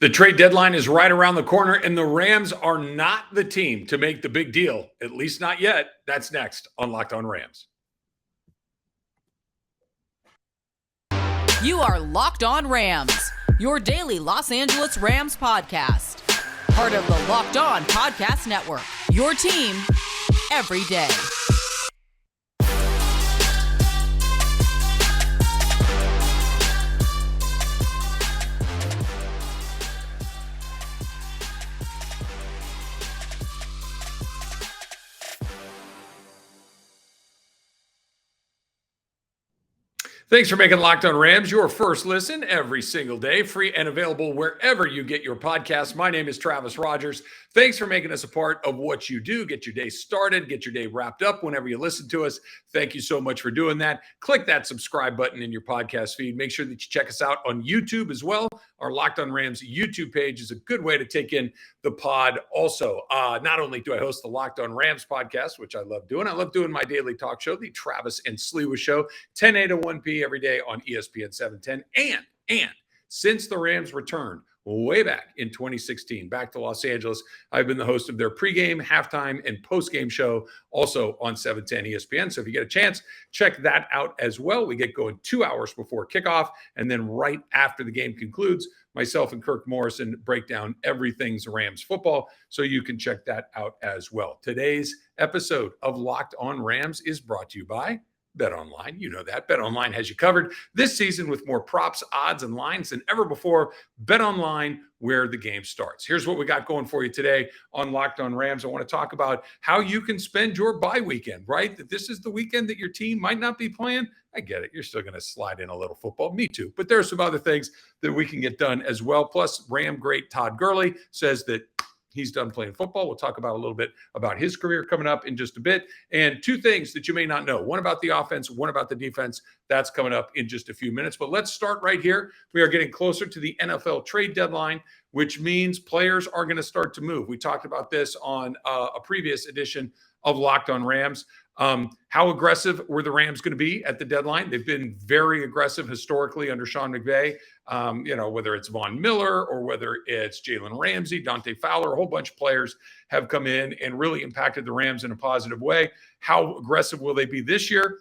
The trade deadline is right around the corner, and the Rams are not the team to make the big deal, at least not yet. That's next on Locked On Rams. You are Locked On Rams, your daily Los Angeles Rams podcast. Part of the Locked On Podcast Network, your team every day. Thanks for making Locked On Rams your first listen every single day, free and available wherever you get your podcasts. My name is Travis Rogers. Thanks for making us a part of what you do. Get your day started, get your day wrapped up whenever you listen to us. Thank you so much for doing that. Click that subscribe button in your podcast feed. Make sure that you check us out on YouTube as well. Our Locked On Rams YouTube page is a good way to take in the pod. Also, not only do I host the Locked On Rams podcast, which I love doing my daily talk show, the Travis and Sliwa Show, 10 a to 1 p every day on ESPN 710. And since the Rams returned way back in 2016, back to Los Angeles, I've been the host of their pregame, halftime, and postgame show, also on 710 ESPN. So if you get a chance, check that out as well. We get going 2 hours before kickoff, and then right after the game concludes, myself and Kirk Morrison break down everything's Rams football, so you can check that out as well. Today's episode of Locked On Rams is brought to you by BetOnline. You know that. BetOnline has you covered this season with more props, odds, and lines than ever before. BetOnline, where the game starts. Here's what we got going for you today on Locked On Rams. I want to talk about how you can spend your bye weekend, right? That this is the weekend that your team might not be playing. I get it. You're still going to slide in a little football. Me too. But there are some other things that we can get done as well. Plus, Ram great Todd Gurley says that he's done playing football. We'll talk about a little bit about his career coming up in just a bit. And two things that you may not know. One about the offense, one about the defense. That's coming up in just a few minutes. But let's start right here. We are getting closer to the NFL trade deadline, which means players are going to start to move. We talked about this on a previous edition of Locked On Rams. How aggressive were the Rams going to be at the deadline? They've been very aggressive historically under Sean McVay. Whether it's Von Miller or whether it's Jalen Ramsey, Dante Fowler, a whole bunch of players have come in and really impacted the Rams in a positive way. How aggressive will they be this year?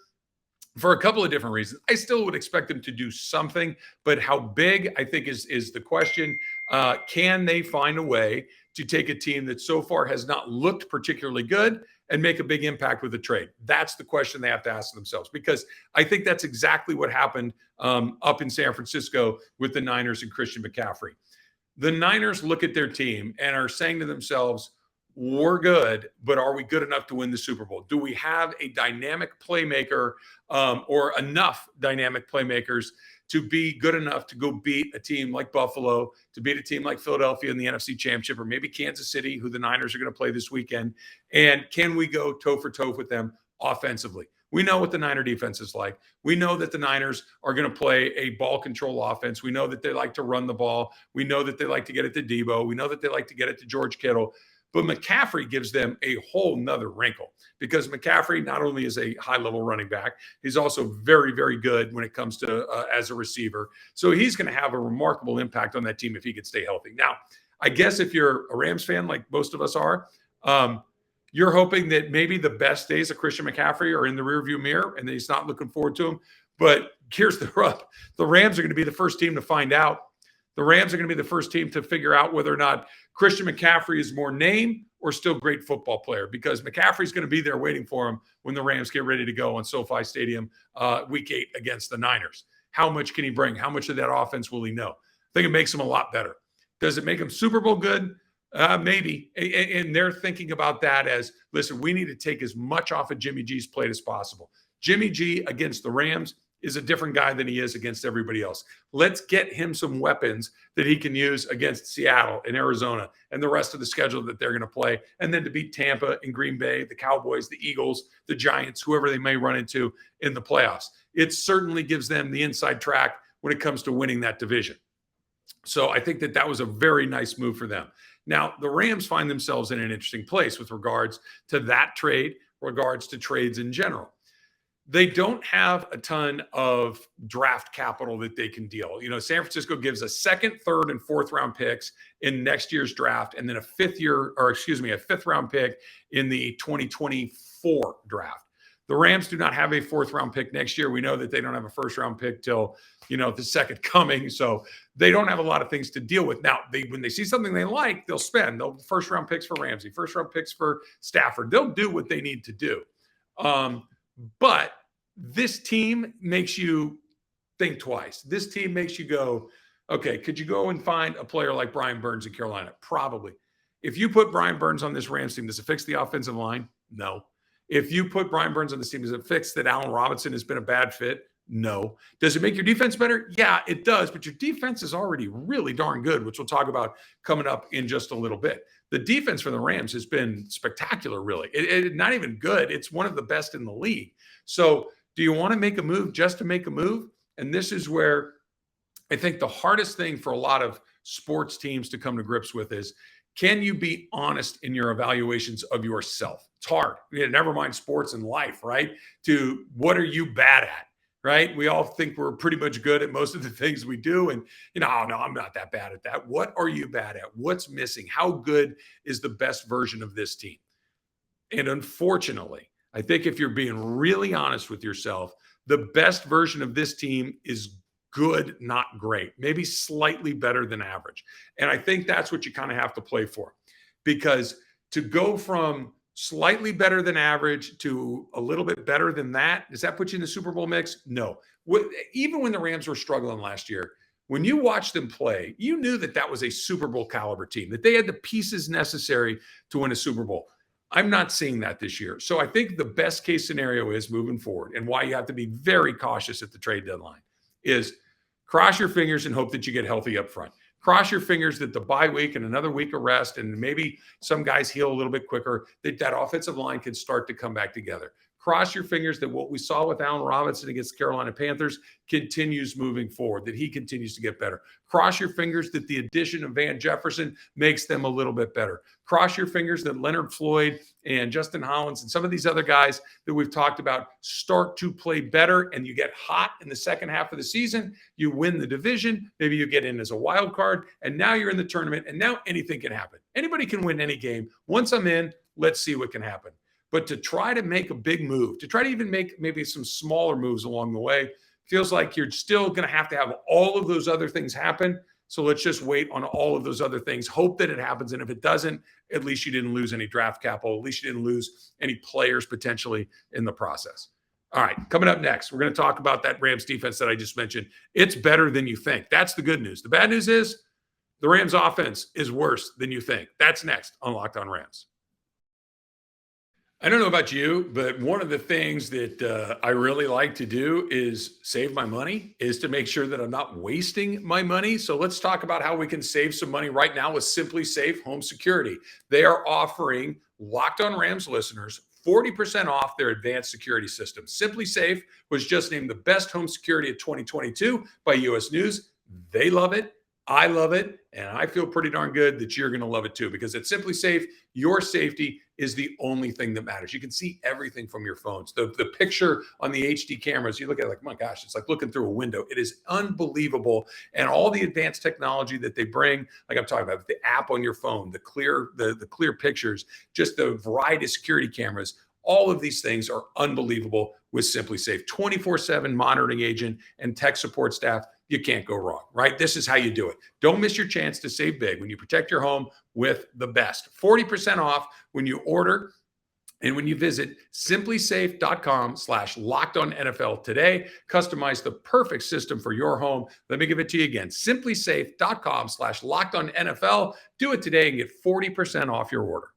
For a couple of different reasons. I still would expect them to do something, but how big, I think, is the question. Can they find a way to take a team that so far has not looked particularly good and make a big impact with the trade? That's the question they have to ask themselves, because I think that's exactly what happened up in San Francisco with the Niners and Christian McCaffrey. The Niners look at their team and are saying to themselves, we're good, but are we good enough to win the Super Bowl? Do we have a dynamic playmaker or enough dynamic playmakers to be good enough to go beat a team like Buffalo, to beat a team like Philadelphia in the NFC Championship, or maybe Kansas City, who the Niners are going to play this weekend? And can we go toe for toe with them offensively? We know what the Niner defense is like. We know that the Niners are going to play a ball control offense. We know that they like to run the ball. We know that they like to get it to Debo. We know that they like to get it to George Kittle. But McCaffrey gives them a whole nother wrinkle, because McCaffrey not only is a high-level running back, he's also very, very good when it comes to as a receiver. So he's going to have a remarkable impact on that team if he can stay healthy. Now, I guess if you're a Rams fan, like most of us are, you're hoping that maybe the best days of Christian McCaffrey are in the rearview mirror and that he's not looking forward to them. But here's the rub. The Rams are going to be the first team to find out. The Rams are going to be the first team to figure out whether or not Christian McCaffrey is more name or still great football player, because McCaffrey's going to be there waiting for him when the Rams get ready to go on SoFi Stadium week 8 against the Niners. How much can he bring? How much of that offense will he know? I think it makes him a lot better. Does it make him Super Bowl good? Maybe. And they're thinking about that as, listen, we need to take as much off of Jimmy G's plate as possible. Jimmy G against the Rams is a different guy than he is against everybody else. Let's get him some weapons that he can use against Seattle and Arizona and the rest of the schedule that they're going to play. And then to beat Tampa and Green Bay, the Cowboys, the Eagles, the Giants, whoever they may run into in the playoffs. It certainly gives them the inside track when it comes to winning that division. So I think that was a very nice move for them. Now, the Rams find themselves in an interesting place with regards to that trade, regards to trades in general. they don't have a ton of draft capital that they can deal. San Francisco gives a second, third, and fourth round picks in next year's draft, and then a fifth round pick in the 2024 draft. The Rams do not have a fourth round pick next year. We know that they don't have a first round pick till, the second coming. So they don't have a lot of things to deal with. Now, when they see something they like, they'll spend. They'll first round picks for Ramsey, first round picks for Stafford. They'll do what they need to do. But this team makes you think twice. This team makes you go, okay, could you go and find a player like Brian Burns in Carolina? Probably. If you put Brian Burns on this Rams team, does it fix the offensive line? No. If you put Brian Burns on this team, does it fix that Allen Robinson has been a bad fit? No. Does it make your defense better? Yeah, it does. But your defense is already really darn good, which we'll talk about coming up in just a little bit. The defense for the Rams has been spectacular, really. It not even good. It's one of the best in the league. So do you want to make a move just to make a move? And this is where I think the hardest thing for a lot of sports teams to come to grips with is, can you be honest in your evaluations of yourself? It's hard. Never mind sports and life, right? To what are you bad at, right? We all think we're pretty much good at most of the things we do. And, no, I'm not that bad at that. What are you bad at? What's missing? How good is the best version of this team? And unfortunately, I think if you're being really honest with yourself, the best version of this team is good, not great, maybe slightly better than average. And I think that's what you kind of have to play for, because to go from slightly better than average to a little bit better than that, does that put you in the Super Bowl mix? No. Even when the Rams were struggling last year, when you watched them play, you knew that that was a Super Bowl caliber team, that they had the pieces necessary to win a Super Bowl. I'm not seeing that this year. So I think the best case scenario is moving forward, and why you have to be very cautious at the trade deadline is cross your fingers and hope that you get healthy up front. Cross your fingers that the bye week and another week of rest, and maybe some guys heal a little bit quicker, that offensive line can start to come back together. Cross your fingers that what we saw with Allen Robinson against Carolina Panthers continues moving forward, that he continues to get better. Cross your fingers that the addition of Van Jefferson makes them a little bit better. Cross your fingers that Leonard Floyd and Justin Hollins and some of these other guys that we've talked about start to play better, and you get hot in the second half of the season. You win the division. Maybe you get in as a wild card, and now you're in the tournament, and now anything can happen. Anybody can win any game. Once I'm in, let's see what can happen. But to try to make a big move, to try to even make maybe some smaller moves along the way, feels like you're still going to have all of those other things happen. So let's just wait on all of those other things, hope that it happens. And if it doesn't, at least you didn't lose any draft capital. At least you didn't lose any players potentially in the process. All right, coming up next, we're going to talk about that Rams defense that I just mentioned. It's better than you think. That's the good news. The bad news is the Rams offense is worse than you think. That's next on Locked On Rams. I don't know about you, but one of the things that I really like to do is save my money, is to make sure that I'm not wasting my money. So let's talk about how we can save some money right now with SimpliSafe Home Security. They are offering Locked On Rams listeners 40% off their advanced security system. SimpliSafe was just named the best home security of 2022 by US News. They love it. I love it, and I feel pretty darn good that you're going to love it too, because at SimpliSafe, your safety is the only thing that matters. You can see everything from your phones. The picture on the HD cameras, you look at it like, my gosh, it's like looking through a window. It is unbelievable. And all the advanced technology that they bring, like I'm talking about, the app on your phone, the clear pictures, just the variety of security cameras, all of these things are unbelievable with SimpliSafe. 24/7 monitoring agent and tech support staff. You can't go wrong, right? This is how you do it. Don't miss your chance to save big when you protect your home with the best. 40% off when you order and when you visit simplisafe.com/lockedonnfl today. Customize the perfect system for your home. Let me give it to you again. simplisafe.com/lockedonnfl. Do it today and get 40% off your order.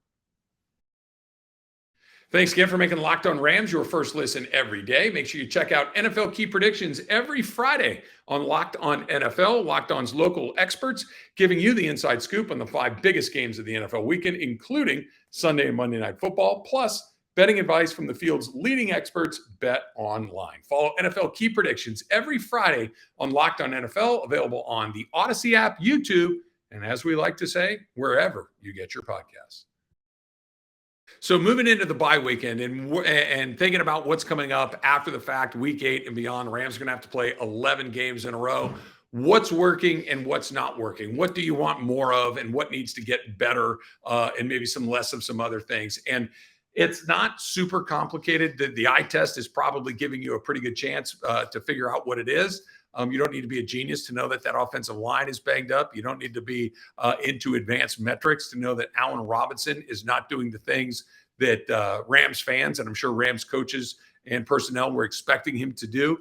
Thanks again for making Locked On Rams your first listen every day. Make sure you check out NFL Key Predictions every Friday on Locked On NFL. Locked On's local experts giving you the inside scoop on the 5 biggest games of the NFL weekend, including Sunday and Monday Night Football, plus betting advice from the field's leading experts, BetOnline. Follow NFL Key Predictions every Friday on Locked On NFL, available on the Odyssey app, YouTube, and as we like to say, wherever you get your podcasts. So moving into the bye weekend and thinking about what's coming up after the fact, week 8 and beyond, Rams are going to have to play 11 games in a row. What's working and what's not working? What do you want more of and what needs to get better, and maybe some less of some other things? And it's not super complicated. The eye test is probably giving you a pretty good chance to figure out what it is. You don't need to be a genius to know that that offensive line is banged up. You don't need to be into advanced metrics to know that Allen Robinson is not doing the things that Rams fans and I'm sure Rams coaches and personnel were expecting him to do.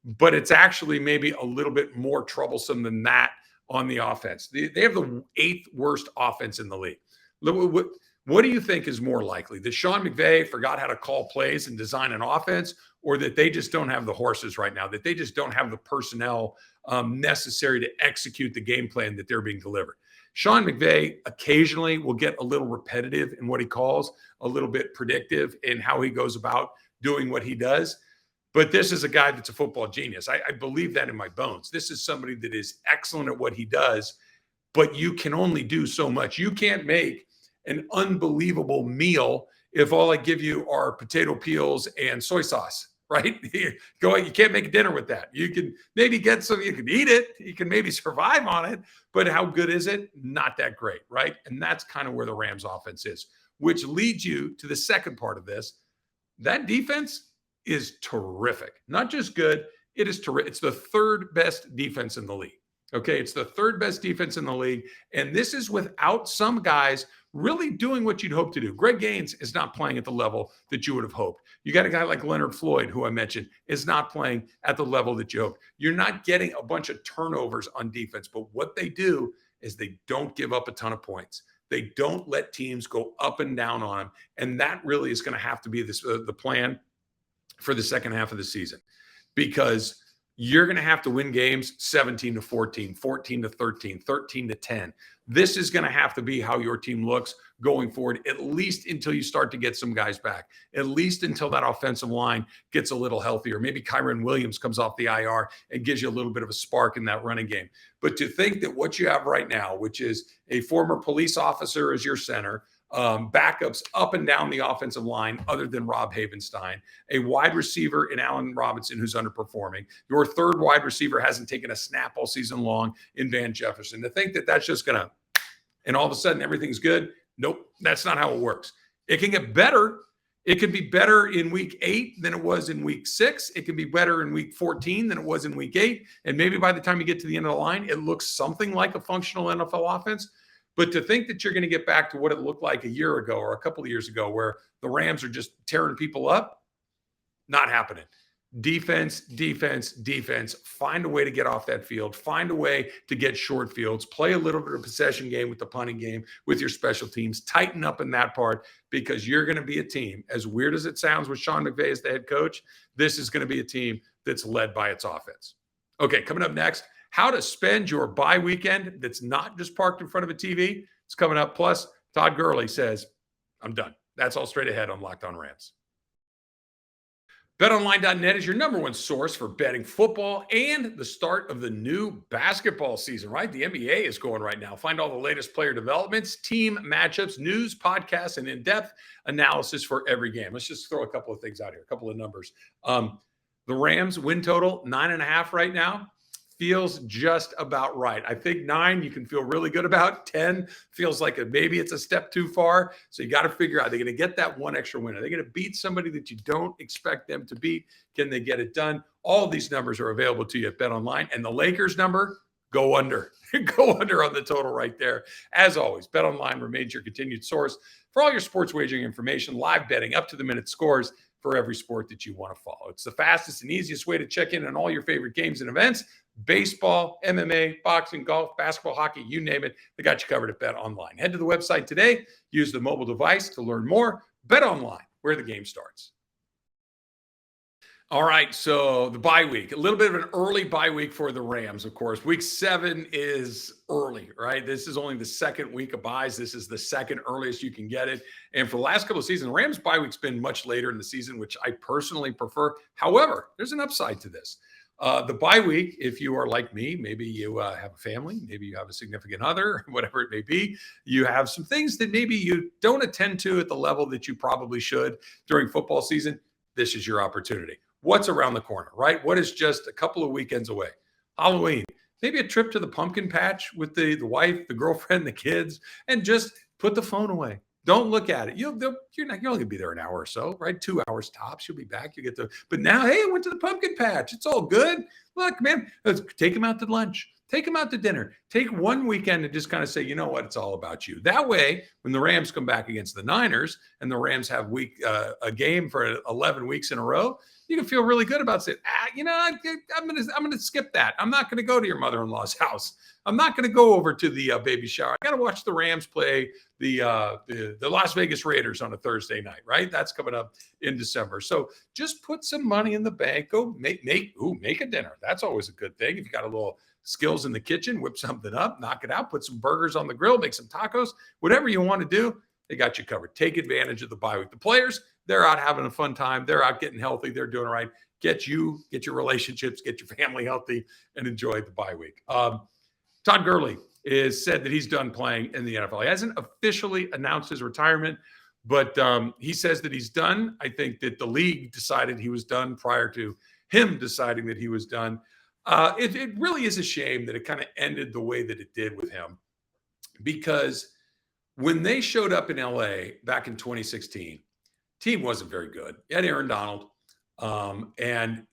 But it's actually maybe a little bit more troublesome than that on the offense. They have the 8th worst offense in the league. What do you think is more likely? That Sean McVay forgot how to call plays and design an offense, or that they just don't have the horses right now, that they just don't have the personnel necessary to execute the game plan that they're being delivered? Sean McVay occasionally will get a little repetitive in what he calls, a little bit predictive in how he goes about doing what he does. But this is a guy that's a football genius. I believe that in my bones. This is somebody that is excellent at what he does, but you can only do so much. You can't make an unbelievable meal if all I give you are potato peels and soy sauce, right? You can't make a dinner with that. You can maybe get some, you can eat it, you can maybe survive on it, but how good is it? Not that great, right? And that's kind of where the Rams offense is, which leads you to the second part of this. That defense is terrific. Not just good, it is terrific. It's the 3rd best defense in the league. Okay, it's the 3rd best defense in the league. And this is without some guys really doing what you'd hope to do. Greg Gaines is not playing at the level that you would have hoped. You got a guy like Leonard Floyd, who I mentioned, is not playing at the level that you hoped. You're not getting a bunch of turnovers on defense, but what they do is they don't give up a ton of points. They don't let teams go up and down on them. And that really is going to have to be the plan for the second half of the season, because you're going to have to win games 17-14, 14-13, 13-10. This is going to have to be how your team looks going forward, at least until you start to get some guys back, at least until that offensive line gets a little healthier. Maybe Kyren Williams comes off the IR and gives you a little bit of a spark in that running game. But to think that what you have right now, which is a former police officer as your center, backups up and down the offensive line other than Rob Havenstein, a wide receiver in Allen Robinson who's underperforming. Your 3rd wide receiver hasn't taken a snap all season long in Van Jefferson. To think that that's just going to, and all of a sudden everything's good. Nope, that's not how it works. It can get better. It can be better in week 8 than it was in week 6. It can be better in week 14 than it was in week 8. And maybe by the time you get to the end of the line, it looks something like a functional NFL offense. But to think that you're going to get back to what it looked like a year ago or a couple of years ago, where the Rams are just tearing people up, not happening. Defense, defense, defense. Find a way to get off that field. Find a way to get short fields. Play a little bit of possession game with the punting game, with your special teams. Tighten up in that part, because you're going to be a team, as weird as it sounds with Sean McVay as the head coach, this is going to be a team that's led by its offense. Okay, coming up next, how to spend your bye weekend that's not just parked in front of a TV. It's coming up. Plus, Todd Gurley says, I'm done. That's all straight ahead on Locked On Rams. BetOnline.net is your number one source for betting football and the start of the new basketball season, right? The NBA is going right now. Find all the latest player developments, team matchups, news, podcasts, and in-depth analysis for every game. Let's just throw a couple of things out here, a couple of numbers. The Rams win total 9.5 right now. Feels just about right. I think 9 you can feel really good about. 10 feels like maybe it's a step too far. So you got to figure out, they're going to get that one extra win. Are they going to beat somebody that you don't expect them to beat? Can they get it done? All of these numbers are available to you at BetOnline. And the Lakers number, go under. Go under on the total right there. As always, BetOnline remains your continued source for all your sports wagering information, live betting, up-to-the-minute scores for every sport that you want to follow. It's the fastest and easiest way to check in on all your favorite games and events. Baseball, MMA, boxing, golf, basketball, hockey, you name it. They got you covered at BetOnline. Head to the website today. Use the mobile device to learn more. BetOnline, where the game starts. All right, so the bye week, a little bit of an early bye week for the Rams, of course. Week 7 is early, right? This is only the second week of buys. This is the second earliest you can get it. And for the last couple of seasons, the Rams bye week's been much later in the season, which I personally prefer. However, there's an upside to this. The bye week, if you are like me, maybe you have a family, maybe you have a significant other, whatever it may be, you have some things that maybe you don't attend to at the level that you probably should during football season. This is your opportunity. What's around the corner, right? What is just a couple of weekends away? Halloween, maybe a trip to the pumpkin patch with the wife, the girlfriend, the kids, and just put the phone away. Don't look at it. You're only gonna be there an hour or so, right? 2 hours tops. You'll be back. You get to. But now, hey, I went to the pumpkin patch. It's all good. Look, man, let's take them out to lunch. Take them out to dinner. Take one weekend and just kind of say, you know what, it's all about you. That way, when the Rams come back against the Niners and the Rams have a game for 11 weeks in a row, you can feel really good about saying, I'm gonna skip that. I'm not gonna go to your mother-in-law's house. I'm not gonna go over to the baby shower. I gotta watch the Rams play the Las Vegas Raiders on a Thursday night, right? That's coming up in December. So just put some money in the bank. Go make a dinner. That's always a good thing. If you got a little skills in the kitchen, whip something up, knock it out, put some burgers on the grill, make some tacos, whatever you want to do, they got you covered. Take advantage of the bye week. The players, they're out having a fun time. They're out getting healthy. They're doing all right. Get your relationships, get your family healthy, and enjoy the bye week. Todd Gurley is said that he's done playing in the NFL. He hasn't officially announced his retirement, but he says that he's done. I think that the league decided he was done prior to him deciding that he was done. It really is a shame that it kind of ended the way that it did with him, because when they showed up in LA back in 2016, team wasn't very good. You had Aaron Donald, and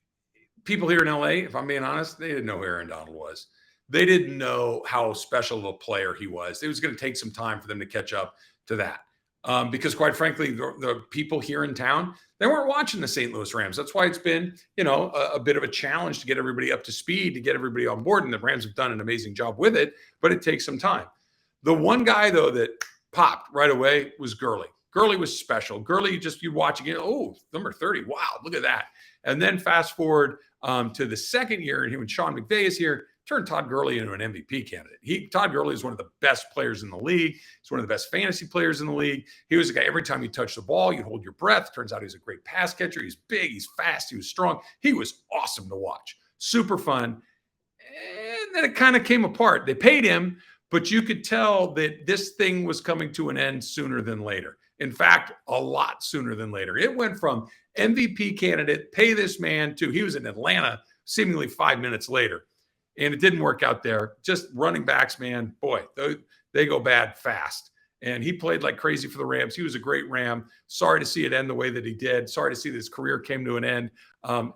people here in LA, if I'm being honest, they didn't know who Aaron Donald was. They didn't know how special of a player he was. It was going to take some time for them to catch up to that. Because quite frankly, the people here in town, they weren't watching the St. Louis Rams. That's why it's been, a bit of a challenge to get everybody up to speed, to get everybody on board. And the Rams have done an amazing job with it, but it takes some time. The one guy, though, that popped right away was Gurley. Gurley was special. Gurley, you watch again, oh, number 30. Wow, look at that. And then fast forward to the second year, and when Sean McVay is here, turned Todd Gurley into an MVP candidate. Todd Gurley is one of the best players in the league. He's one of the best fantasy players in the league. He was a guy, every time you touch the ball, you hold your breath. Turns out he's a great pass catcher. He's big, he's fast, he was strong. He was awesome to watch. Super fun. And then it kind of came apart. They paid him, but you could tell that this thing was coming to an end sooner than later. In fact, a lot sooner than later. It went from MVP candidate, pay this man, to he was in Atlanta seemingly 5 minutes later. And it didn't work out there. Just running backs, man, boy, they go bad fast. And he played like crazy for the Rams. He was a great Ram. Sorry to see it end the way that he did. Sorry to see that his career came to an end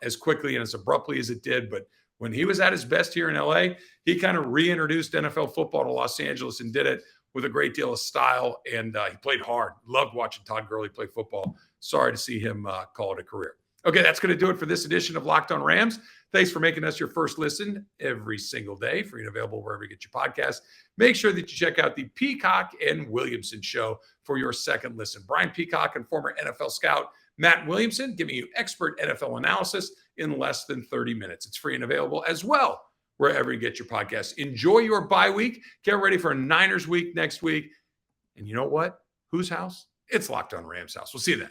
as quickly and as abruptly as it did. But when he was at his best here in LA, he kind of reintroduced NFL football to Los Angeles and did it with a great deal of style. And he played hard. Loved watching Todd Gurley play football. Sorry to see him call it a career. Okay, that's going to do it for this edition of Locked On Rams. Thanks for making us your first listen every single day. Free and available wherever you get your podcast. Make sure that you check out the Peacock and Williamson show for your second listen. Brian Peacock and former NFL scout Matt Williamson giving you expert NFL analysis in less than 30 minutes. It's free and available as well wherever you get your podcast. Enjoy your bye week. Get ready for a Niners week next week. And you know what? Whose house? It's Locked On Rams house. We'll see you then.